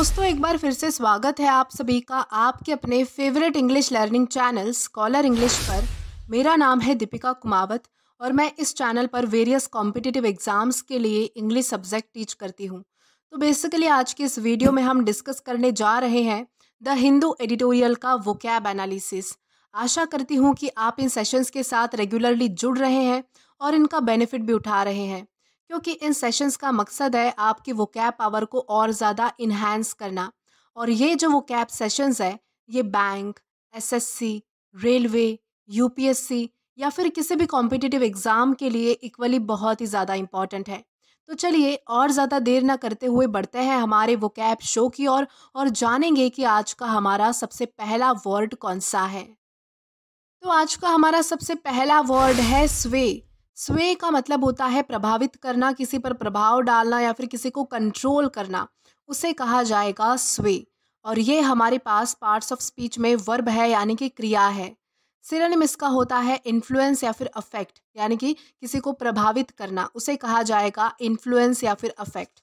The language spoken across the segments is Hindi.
दोस्तों, एक बार फिर से स्वागत है आप सभी का आपके अपने favourite English learning channel scholar English पर। मेरा नाम है दीपिका कुमावत और मैं इस चैनल पर वेरियस कॉम्पिटिटिव एग्जाम्स के लिए इंग्लिश सब्जेक्ट टीच करती हूँ। तो बेसिकली आज के इस वीडियो में हम डिस्कस करने जा रहे हैं द हिंदू एडिटोरियल का वोकैब एनालिसिस। आशा करती हूँ कि आप इन सेशंस के साथ रेगुलरली जुड़ रहे हैं और इनका बेनिफिट भी उठा रहे हैं, क्योंकि इन सेशंस का मकसद है आपकी वोकैब पावर को और ज़्यादा इन्हांस करना। और ये जो वोकैब सेशंस है, ये बैंक, एसएससी, रेलवे, यूपीएससी या फिर किसी भी कॉम्पिटिटिव एग्ज़ाम के लिए इक्वली बहुत ही ज़्यादा इम्पॉर्टेंट है। तो चलिए और ज़्यादा देर ना करते हुए बढ़ते हैं हमारे वोकैब शो की ओर और जानेंगे कि आज का हमारा सबसे पहला वर्ड कौन सा है। तो आज का हमारा सबसे पहला वर्ड है स्वे। स्वे का मतलब होता है प्रभावित करना, किसी पर प्रभाव डालना या फिर किसी को कंट्रोल करना, उसे कहा जाएगा स्वे। और ये हमारे पास पार्ट्स ऑफ स्पीच में वर्ब है, यानी कि क्रिया है। सिनोनिम इसका होता है इन्फ्लुएंस या फिर अफेक्ट, यानी कि किसी को प्रभावित करना, उसे कहा जाएगा इन्फ्लुएंस या फिर अफेक्ट।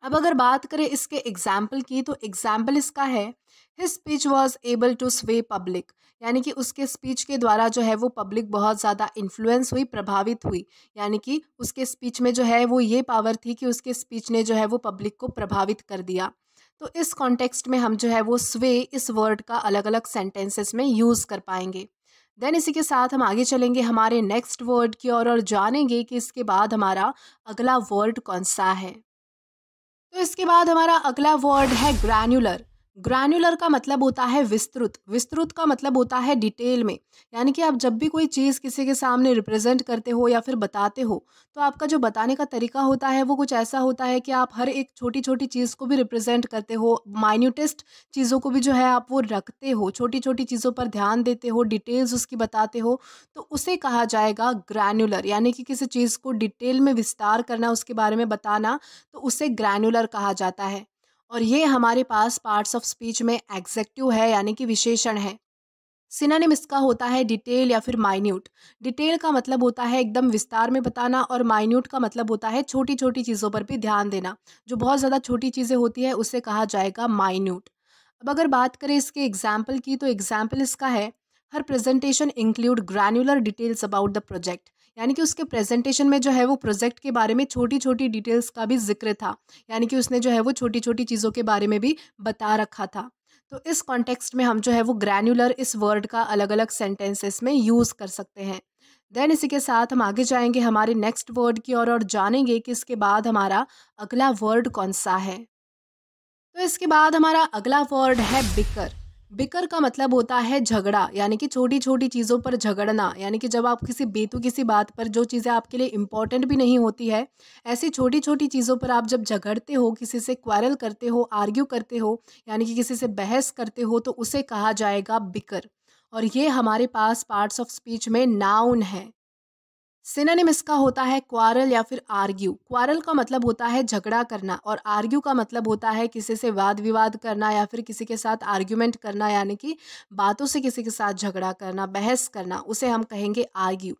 अब अगर बात करें इसके एग्जाम्पल की, तो एग्जाम्पल इसका है his speech was able to sway public, यानी कि उसके स्पीच के द्वारा जो है वो पब्लिक बहुत ज़्यादा इन्फ्लुएंस हुई, प्रभावित हुई। यानी कि उसके स्पीच में जो है वो ये पावर थी कि उसके स्पीच ने जो है वो पब्लिक को प्रभावित कर दिया। तो इस कॉन्टेक्स्ट में हम जो है वो स्वे इस वर्ड का अलग अलग सेंटेंसेस में यूज़ कर पाएंगे। देन इसी के साथ हम आगे चलेंगे हमारे नेक्स्ट वर्ड की ओर और जानेंगे कि इसके बाद हमारा अगला वर्ड कौन सा है। तो इसके बाद हमारा अगला वर्ड है ग्रैन्युलर। ग्रैन्युलर का मतलब होता है विस्तृत। विस्तृत का मतलब होता है डिटेल में, यानी कि आप जब भी कोई चीज़ किसी के सामने रिप्रेजेंट करते हो या फिर बताते हो, तो आपका जो बताने का तरीका होता है वो कुछ ऐसा होता है कि आप हर एक छोटी छोटी चीज़ को भी रिप्रेजेंट करते हो, माइन्यूटेस्ट चीज़ों को भी जो है आप वो रखते हो, छोटी छोटी चीज़ों पर ध्यान देते हो, डिटेल्स उसकी बताते हो, तो उसे कहा जाएगा ग्रैन्युलर। यानी कि किसी चीज़ को डिटेल में विस्तार करना, उसके बारे में बताना, तो उसे ग्रैन्युलर कहा जाता है। और ये हमारे पास पार्ट्स ऑफ स्पीच में एग्जेक्टिव है, यानी कि विशेषण है। सिनोनिम इसका होता है डिटेल या फिर माइन्यूट। डिटेल का मतलब होता है एकदम विस्तार में बताना और माइन्यूट का मतलब होता है छोटी छोटी चीज़ों पर भी ध्यान देना। जो बहुत ज़्यादा छोटी चीज़ें होती है उसे कहा जाएगा माइन्यूट। अब अगर बात करें इसके एग्जाम्पल की, तो एग्जाम्पल इसका है हर presentation include granular details about the project. यानी कि उसके प्रेजेंटेशन में जो है वो प्रोजेक्ट के बारे में छोटी छोटी डिटेल्स का भी जिक्र था, यानी कि उसने जो है वो छोटी छोटी चीज़ों के बारे में भी बता रखा था। तो इस कॉन्टेक्स्ट में हम जो है वो ग्रैन्युलर इस वर्ड का अलग अलग सेंटेंसेस में यूज़ कर सकते हैं। देन इसी के साथ हम आगे जाएंगे हमारे नेक्स्ट वर्ड की ओर और जानेंगे कि इसके बाद हमारा अगला वर्ड कौन सा है। तो इसके बाद हमारा अगला वर्ड है बिकर। बिकर का मतलब होता है झगड़ा, यानी कि छोटी छोटी चीज़ों पर झगड़ना। यानी कि जब आप किसी बेतुकी सी बात पर, जो चीज़ें आपके लिए इम्पोर्टेंट भी नहीं होती है, ऐसी छोटी छोटी चीज़ों पर आप जब झगड़ते हो, किसी से क्वेरल करते हो, आर्ग्यू करते हो, यानी कि किसी से बहस करते हो, तो उसे कहा जाएगा बिकर। और ये हमारे पास पार्ट्स ऑफ स्पीच में नाउन है। सिनोनिम इसका होता है क्वारल या फिर आर्ग्यू। क्वारल का मतलब होता है झगड़ा करना और आर्ग्यू का मतलब होता है किसी से वाद विवाद करना या फिर किसी के साथ आर्ग्यूमेंट करना, यानी कि बातों से किसी के साथ झगड़ा करना, बहस करना, उसे हम कहेंगे आर्ग्यू।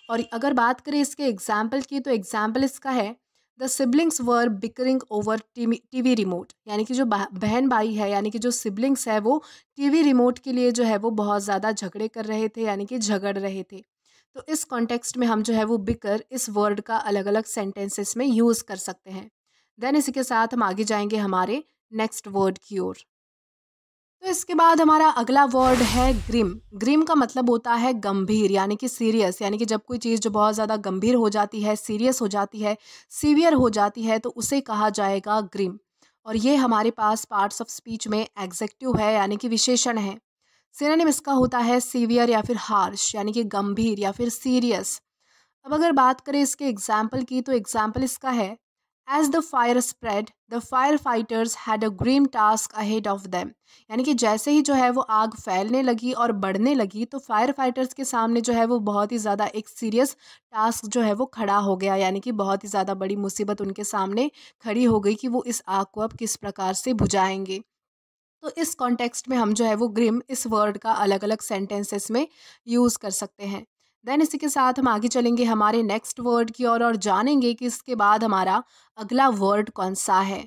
और अगर बात करें इसके एग्जाम्पल की, तो एग्जाम्पल इसका है the siblings were bickering over TV remote. यानी कि जो बहन भाई है, यानी कि जो सिबलिंग्स है, वो टीवी रिमोट के लिए जो है वो बहुत ज़्यादा झगड़े कर रहे थे, यानी कि झगड़ रहे थे। तो इस कॉन्टेक्स्ट में हम जो है वो बिकर इस वर्ड का अलग अलग सेंटेंसेस में यूज़ कर सकते हैं। देन इसी के साथ हम आगे जाएंगे हमारे नेक्स्ट वर्ड की ओर। तो इसके बाद हमारा अगला वर्ड है ग्रिम। ग्रिम का मतलब होता है गंभीर, यानी कि सीरियस। यानी कि जब कोई चीज़ जो बहुत ज़्यादा गंभीर हो जाती है, सीरियस हो जाती है, सीवियर हो जाती है, तो उसे कहा जाएगा ग्रिम। और ये हमारे पास पार्ट्स ऑफ स्पीच में एग्जेक्टिव है, यानी कि विशेषण है। सिनोनिम इसका होता है सीवियर या फिर हार्श, यानी कि गंभीर या फिर सीरियस। अब अगर बात करें इसके एग्जाम्पल की, तो एग्जाम्पल इसका है as the fire spread the fire fighters had a grim task ahead of them. यानी कि जैसे ही जो है वो आग फैलने लगी और बढ़ने लगी, तो फायर फाइटर्स के सामने जो है वो बहुत ही ज़्यादा एक सीरियस टास्क जो है वो खड़ा हो गया, यानी कि बहुत ही ज़्यादा बड़ी मुसीबत उनके सामने खड़ी हो गई कि वो इस आग को अब किस प्रकार से बुझाएंगे। तो इस कॉन्टेक्स्ट में हम जो है वो ग्रिम इस वर्ड का अलग अलग सेंटेंसेस में यूज़ कर सकते हैं। देन इसी के साथ हम आगे चलेंगे हमारे नेक्स्ट वर्ड की ओर और जानेंगे कि इसके बाद हमारा अगला वर्ड कौन सा है।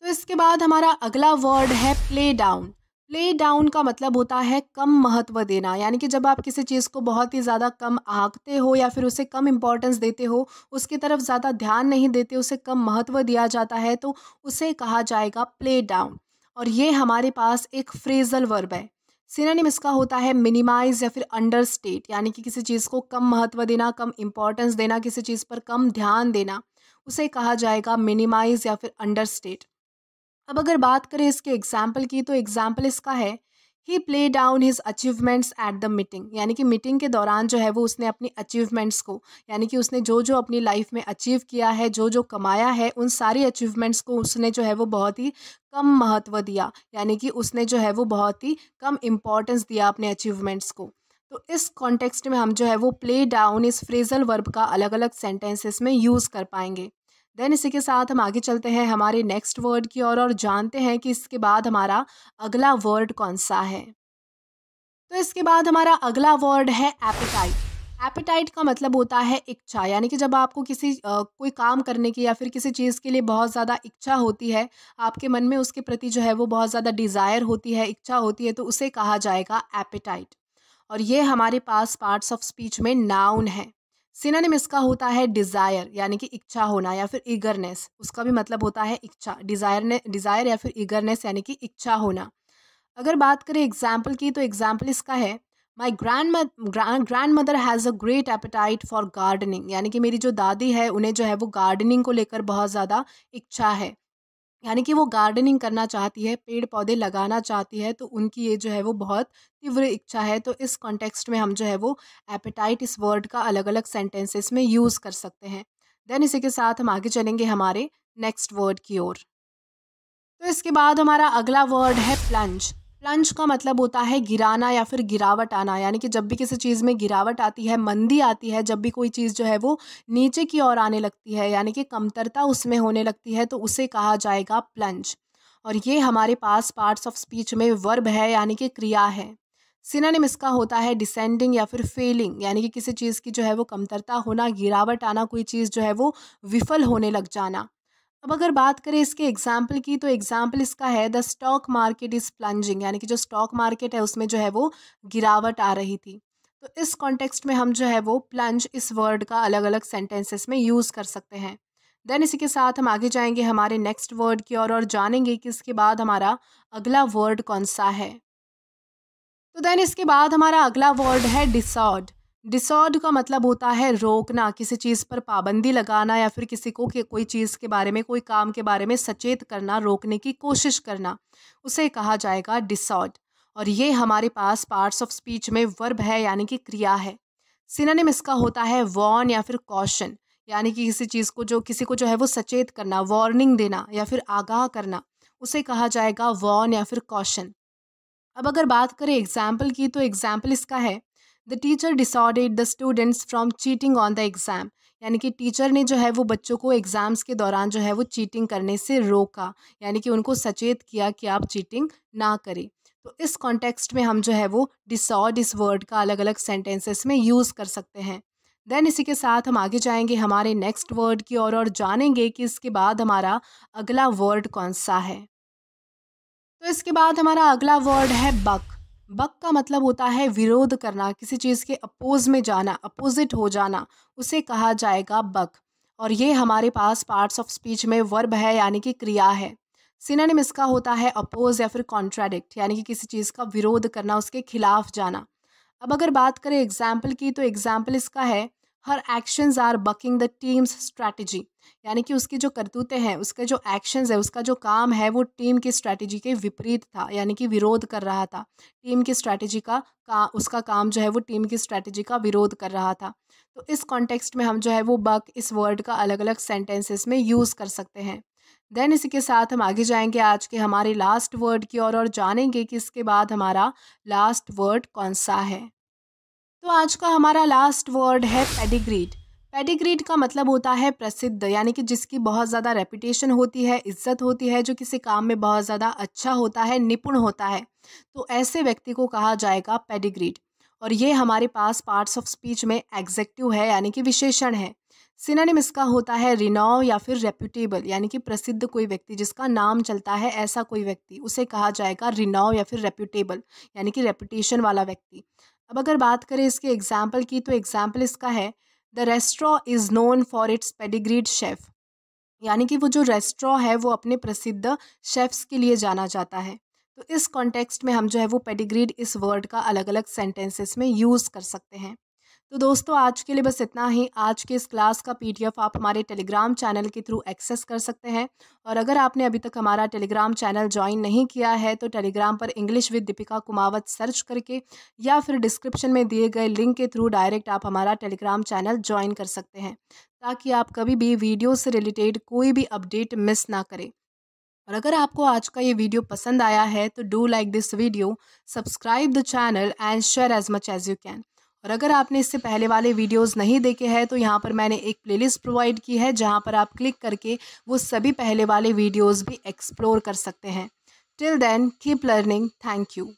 तो इसके बाद हमारा अगला वर्ड है प्ले डाउन। प्ले डाउन का मतलब होता है कम महत्व देना, यानी कि जब आप किसी चीज़ को बहुत ही ज़्यादा कम आंकते हो या फिर उसे कम इम्पोर्टेंस देते हो, उसकी तरफ ज़्यादा ध्यान नहीं देते, उसे कम महत्व दिया जाता है, तो उसे कहा जाएगा प्ले डाउन। और ये हमारे पास एक फ्रेजल वर्ब है। सिनोनिम इसका होता है मिनिमाइज या फिर अंडरस्टेट, यानी कि किसी चीज़ को कम महत्व देना, कम इम्पोर्टेंस देना, किसी चीज़ पर कम ध्यान देना, उसे कहा जाएगा मिनिमाइज या फिर अंडरस्टेट। अब अगर बात करें इसके एग्जाम्पल की, तो एग्जाम्पल इसका है he play down his achievements at the meeting, यानी कि मीटिंग के दौरान जो है वो उसने अपनी अचीवमेंट्स को, यानी कि उसने जो जो अपनी लाइफ में अचीव किया है, जो जो कमाया है, उन सारी अचीवमेंट्स को उसने जो है वो बहुत ही कम महत्व दिया, यानी कि उसने जो है वो बहुत ही कम इम्पोर्टेंस दिया अपने अचीवमेंट्स को। तो इस कॉन्टेक्स्ट में हम जो है वो प्ले डाउन इस फ्रेजल वर्ब का अलग अलग सेंटेंसेस में यूज़ कर पाएंगे। देन इसी के साथ हम आगे चलते हैं हमारे नेक्स्ट वर्ड की ओर और जानते हैं कि इसके बाद हमारा अगला वर्ड कौन सा है। तो इसके बाद हमारा अगला वर्ड है एपेटाइट। एपेटाइट का मतलब होता है इच्छा, यानी कि जब आपको किसी कोई काम करने की या फिर किसी चीज़ के लिए बहुत ज़्यादा इच्छा होती है, आपके मन में उसके प्रति जो है वो बहुत ज़्यादा डिज़ायर होती है, इच्छा होती है, तो उसे कहा जाएगा एपेटाइट। और ये हमारे पास पार्ट्स ऑफ स्पीच में नाउन है। सिनोनिम इसका होता है डिज़ायर, यानी कि इच्छा होना या फिर ईगरनेस, उसका भी मतलब होता है इच्छा। डिज़ायर या फिर ईगरनेस यानी कि इच्छा होना। अगर बात करें एग्जाम्पल की, तो एग्जाम्पल इसका है my grand mother has a great apatite for gardening, यानी कि मेरी जो दादी है उन्हें जो है वो गार्डनिंग को लेकर बहुत ज़्यादा इच्छा है, यानी कि वो गार्डनिंग करना चाहती है, पेड़ पौधे लगाना चाहती है, तो उनकी ये जो है वो बहुत तीव्र इच्छा है। तो इस कॉन्टेक्स्ट में हम जो है वो एपेटाइट इस वर्ड का अलग अलग सेंटेंसेस में यूज़ कर सकते हैं। देन इसी के साथ हम आगे चलेंगे हमारे नेक्स्ट वर्ड की ओर। तो इसके बाद हमारा अगला वर्ड है प्लंज। प्लंज का मतलब होता है गिराना या फिर गिरावट आना, यानी कि जब भी किसी चीज़ में गिरावट आती है, मंदी आती है, जब भी कोई चीज़ जो है वो नीचे की ओर आने लगती है, यानी कि कमतरता उसमें होने लगती है, तो उसे कहा जाएगा प्लंज। और ये हमारे पास पार्ट्स ऑफ स्पीच में वर्ब है, यानी कि क्रिया है। सिनोनिम इसका होता है डिसेंडिंग या फिर फेलिंग, यानी कि किसी चीज़ की जो है वो कमतरता होना, गिरावट आना, कोई चीज़ जो है वो विफल होने लग जाना। अब अगर बात करें इसके एग्जाम्पल की, तो एग्जाम्पल इसका है the stock market is plunging, यानी कि जो स्टॉक मार्केट है उसमें जो है वो गिरावट आ रही थी। तो इस कॉन्टेक्स्ट में हम जो है वो प्लंज इस वर्ड का अलग अलग सेंटेंसेस में यूज़ कर सकते हैं। देन इसी के साथ हम आगे जाएंगे हमारे नेक्स्ट वर्ड की ओर और जानेंगे कि इसके बाद हमारा अगला वर्ड कौन सा है। तो देन इसके बाद हमारा अगला वर्ड है डिसऑर्ड। डिसऑर्ड का मतलब होता है रोकना, किसी चीज़ पर पाबंदी लगाना या फिर किसी को कि कोई चीज़ के बारे में, कोई काम के बारे में सचेत करना, रोकने की कोशिश करना, उसे कहा जाएगा डिसऑर्ड। और ये हमारे पास पार्ट्स ऑफ स्पीच में वर्ब है, यानी कि क्रिया है। सिनोनिम इसका होता है वॉर्न या फिर कॉशन, यानी कि किसी चीज़ को जो किसी को जो है वो सचेत करना, वार्निंग देना या फिर आगाह करना, उसे कहा जाएगा वॉर्न या फिर कॉशन। अब अगर बात करें एग्जाम्पल की, तो एग्जाम्पल इसका है the teacher disordered the students from cheating on the exam, यानी कि टीचर ने जो है वो बच्चों को एग्ज़ाम्स के दौरान जो है वो चीटिंग करने से रोका, यानी कि उनको सचेत किया कि आप चीटिंग ना करें। तो इस कॉन्टेक्स्ट में हम जो है वो डिसऑर्ड इस वर्ड का अलग अलग सेंटेंसेस में यूज़ कर सकते हैं। देन इसी के साथ हम आगे जाएंगे हमारे नेक्स्ट वर्ड की ओर और जानेंगे कि इसके बाद हमारा अगला वर्ड कौन सा है। तो इसके बाद हमारा अगला वर्ड है बक। बक का मतलब होता है विरोध करना, किसी चीज़ के अपोज में जाना, अपोजिट हो जाना, उसे कहा जाएगा बक। और ये हमारे पास पार्ट्स ऑफ स्पीच में वर्ब है, यानी कि क्रिया है। सिनोनिम इसका होता है अपोज या फिर कॉन्ट्राडिक्ट, यानी कि किसी चीज़ का विरोध करना, उसके खिलाफ जाना। अब अगर बात करें एग्जाम्पल की, तो एग्जाम्पल इसका है her actions are bucking the team's strategy, यानी कि उसकी जो करतूतें हैं, उसके जो एक्शंस है, उसका जो काम है वो टीम की स्ट्रैटेजी के विपरीत था, यानी कि विरोध कर रहा था। टीम की स्ट्रैटेजी का उसका काम जो है वो टीम की स्ट्रैटेजी का विरोध कर रहा था। तो इस कॉन्टेक्स्ट में हम जो है वो बक इस वर्ड का अलग अलग सेंटेंसेस में यूज़ कर सकते हैं। देन इसी के साथ हम आगे जाएंगे आज के हमारे लास्ट वर्ड की ओर और जानेंगे कि इसके बाद हमारा लास्ट वर्ड कौन सा है। तो आज का हमारा लास्ट वर्ड है पेडिग्रीड। पेडिग्रीड का मतलब होता है प्रसिद्ध, यानी कि जिसकी बहुत ज़्यादा रेपुटेशन होती है, इज्जत होती है, जो किसी काम में बहुत ज़्यादा अच्छा होता है, निपुण होता है, तो ऐसे व्यक्ति को कहा जाएगा पेडिग्रीड। और ये हमारे पास पार्ट्स ऑफ स्पीच में एग्जेक्टिव है, यानी कि विशेषण है। सिनोनिम इसका होता है रिनॉव या फिर रेप्यूटेबल, यानी कि प्रसिद्ध कोई व्यक्ति जिसका नाम चलता है, ऐसा कोई व्यक्ति उसे कहा जाएगा रिनॉव या फिर रेप्यूटेबल, यानी कि रेपुटेशन वाला व्यक्ति। अब अगर बात करें इसके एग्जाम्पल की, तो एग्जाम्पल इसका है the restaurant is known for its pedigreed chef, यानी कि वो जो रेस्टोरेंट है वो अपने प्रसिद्ध शेफ्स के लिए जाना जाता है। तो इस कॉन्टेक्स्ट में हम जो है वो पेडिग्रीड इस वर्ड का अलग अलग सेंटेंसेस में यूज़ कर सकते हैं। तो दोस्तों आज के लिए बस इतना ही। आज के इस क्लास का पीडीएफ आप हमारे टेलीग्राम चैनल के थ्रू एक्सेस कर सकते हैं। और अगर आपने अभी तक हमारा टेलीग्राम चैनल ज्वाइन नहीं किया है तो टेलीग्राम पर English with Deepika Kumawat search करके या फिर डिस्क्रिप्शन में दिए गए लिंक के थ्रू डायरेक्ट आप हमारा टेलीग्राम चैनल ज्वाइन कर सकते हैं, ताकि आप कभी भी वीडियो से रिलेटेड कोई भी अपडेट मिस ना करें। और अगर आपको आज का ये वीडियो पसंद आया है तो do like this video, subscribe the channel and share as much as you can. और अगर आपने इससे पहले वाले वीडियोस नहीं देखे हैं तो यहाँ पर मैंने एक प्लेलिस्ट प्रोवाइड की है, जहाँ पर आप क्लिक करके वो सभी पहले वाले वीडियोस भी एक्सप्लोर कर सकते हैं। Till then keep learning. Thank you.